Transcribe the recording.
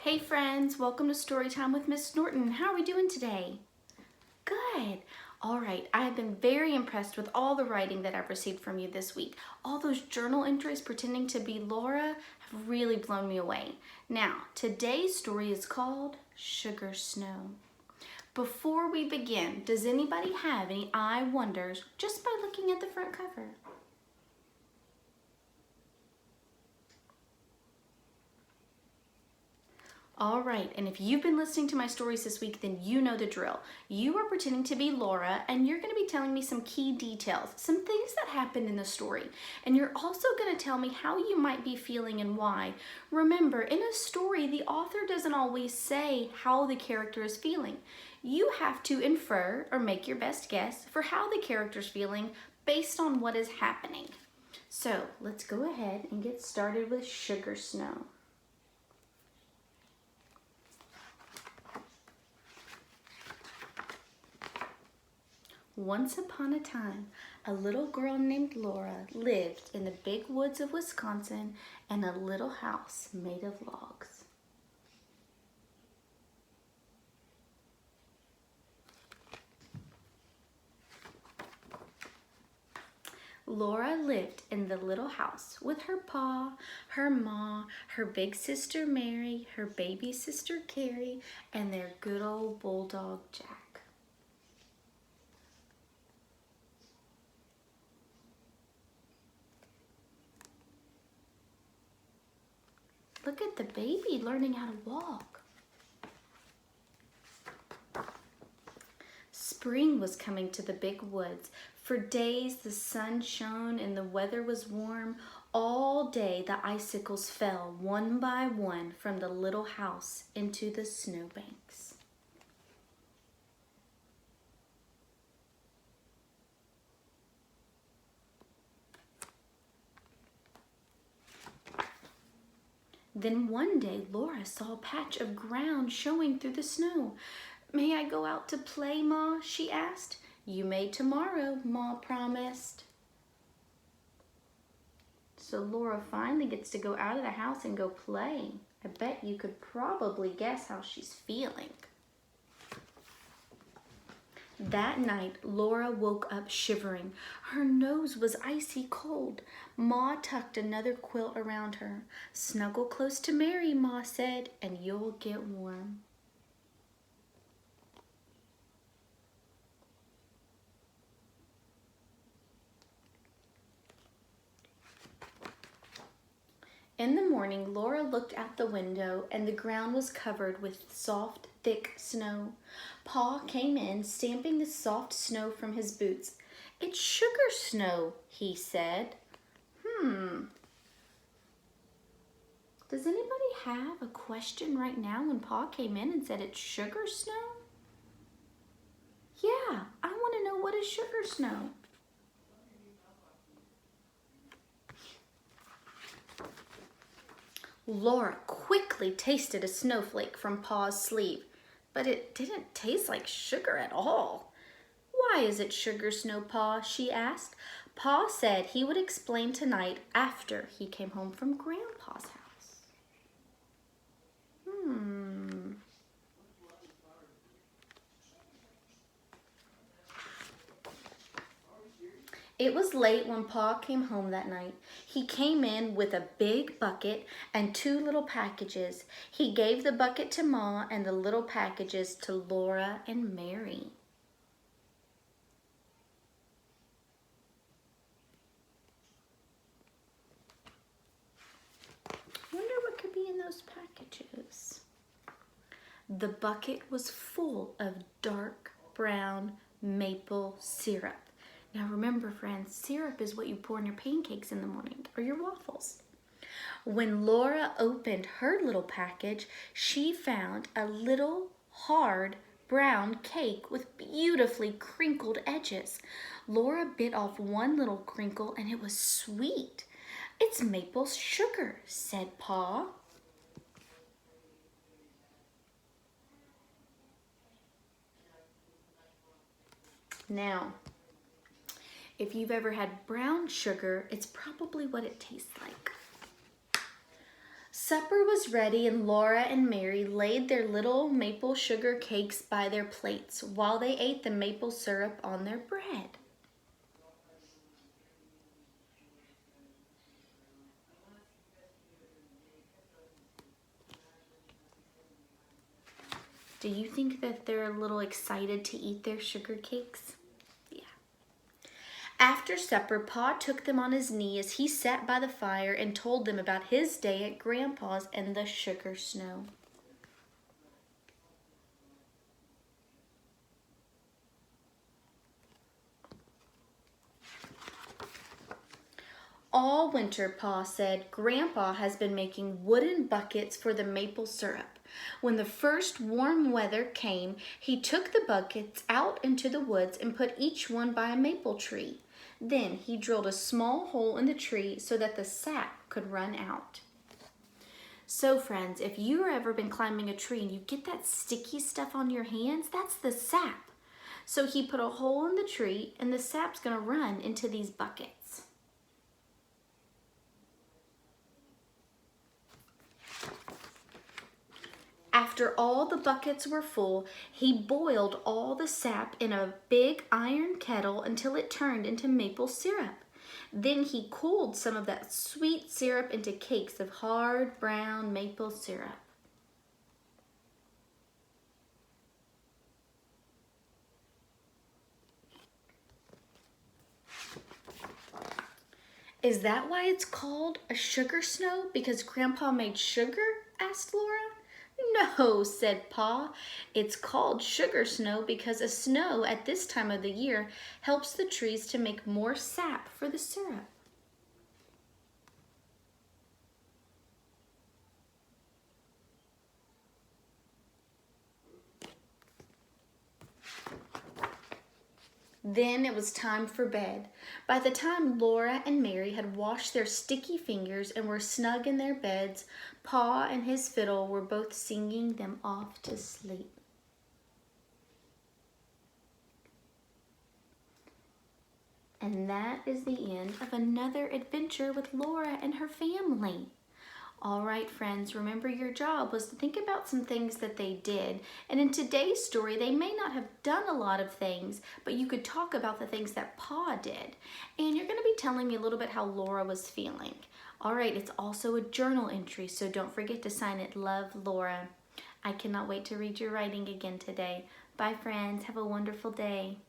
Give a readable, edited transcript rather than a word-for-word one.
Hey friends, welcome to Storytime with Miss Norton. How are we doing today? Good. All right, I have been very impressed with all the writing that I've received from you this week. All those journal entries pretending to be Laura have really blown me away. Now, today's story is called Sugar Snow. Before we begin, does anybody have any eye wonders just by looking at the front cover? All right, and if you've been listening to my stories this week, then you know the drill. You are pretending to be Laura, and you're going to be telling me some key details, some things that happened in the story. And you're also going to tell me how you might be feeling and why. Remember, in a story, the author doesn't always say how the character is feeling. You have to infer or make your best guess for how the character's feeling based on what is happening. So let's go ahead and get started with Sugar Snow. Once upon a time, a little girl named Laura lived in the big woods of Wisconsin in a little house made of logs. Laura lived in the little house with her pa, her ma, her big sister Mary, her baby sister Carrie, and their good old bulldog Jack. Look at the baby learning how to walk. Spring was coming to the big woods. For days the sun shone and the weather was warm. All day the icicles fell one by one from the little house into the snowbanks. Then one day Laura saw a patch of ground showing through the snow. "May I go out to play, Ma?" she asked. "You may tomorrow," Ma promised. So Laura finally gets to go out of the house and go play. I bet you could probably guess how she's feeling. That night, Laura woke up shivering. Her nose was icy cold. Ma tucked another quilt around her. "Snuggle close to Mary," Ma said, "and you'll get warm." In the morning, Laura looked out the window and the ground was covered with soft, thick snow. Pa came in, stamping the soft snow from his boots. "It's sugar snow," he said. Does anybody have a question right now when Pa came in and said it's sugar snow? Yeah, I want to know, what is sugar snow? Laura quickly tasted a snowflake from Pa's sleeve, but it didn't taste like sugar at all. "Why is it sugar snow, Pa?" she asked. Pa said he would explain tonight after he came home from Grandpa's house. It was late when Pa came home that night. He came in with a big bucket and 2 little packages. He gave the bucket to Ma and the little packages to Laura and Mary. Wonder what could be in those packages. The bucket was full of dark brown maple syrup. Now remember, friends, syrup is what you pour in your pancakes in the morning or your waffles. When Laura opened her little package, she found a little hard brown cake with beautifully crinkled edges. Laura bit off one little crinkle and it was sweet. "It's maple sugar," said Pa. Now, if you've ever had brown sugar, it's probably what it tastes like. Supper was ready and Laura and Mary laid their little maple sugar cakes by their plates while they ate the maple syrup on their bread. Do you think that they're a little excited to eat their sugar cakes? Yeah. After supper, Pa took them on his knee as he sat by the fire and told them about his day at Grandpa's and the sugar snow. All winter, Pa said, Grandpa has been making wooden buckets for the maple syrup. When the first warm weather came, he took the buckets out into the woods and put each one by a maple tree. Then he drilled a small hole in the tree so that the sap could run out. So friends, if you've ever been climbing a tree and you get that sticky stuff on your hands, that's the sap. So he put a hole in the tree and the sap's gonna run into these buckets. After all the buckets were full, he boiled all the sap in a big iron kettle until it turned into maple syrup. Then he cooled some of that sweet syrup into cakes of hard brown maple syrup. Is that why it's called a sugar snow? Because Grandpa made sugar? Asked Laura. No, said Pa. It's called sugar snow because a snow at this time of the year helps the trees to make more sap for the syrup. Then it was time for bed. By the time Laura and Mary had washed their sticky fingers and were snug in their beds, Pa and his fiddle were both singing them off to sleep. And that is the end of another adventure with Laura and her family. All right, friends, remember your job was to think about some things that they did. And in today's story, they may not have done a lot of things, but you could talk about the things that Pa did. And you're going to be telling me a little bit how Laura was feeling. All right, it's also a journal entry, so don't forget to sign it, Love, Laura. I cannot wait to read your writing again today. Bye, friends. Have a wonderful day.